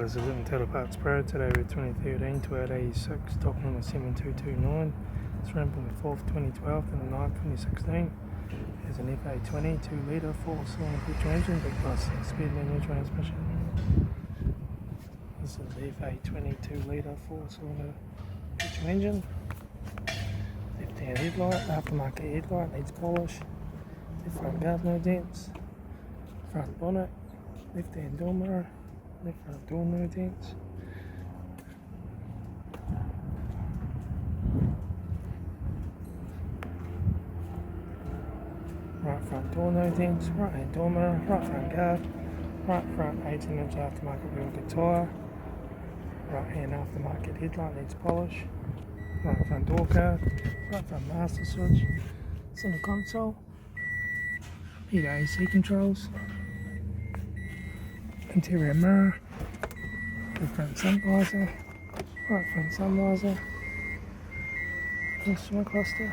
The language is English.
This is Litre Total Parts Pro. Today with 2013 Toyota E6, stock number 7229. It's run from the 4th 2012 to the 9th 2016. There's an FA20 2 litre 4-cylinder petrol engine, big plus 6-speed manual transmission. This is the FA20 2 litre 4-cylinder petrol engine. Left-hand headlight, aftermarket headlight, needs polish. Left front guard, no dents. Front bonnet, left-hand door mirror. Left front door, no dents. Right front door, no dents. Right hand door mirror, right front guard. Right front 18-inch aftermarket wheel good tyre. Right hand aftermarket headlight needs polish. Right front door guard. Right front master switch. Center console. Heater AC controls. Interior mirror, left front sun visor, right front sun visor, instrument cluster,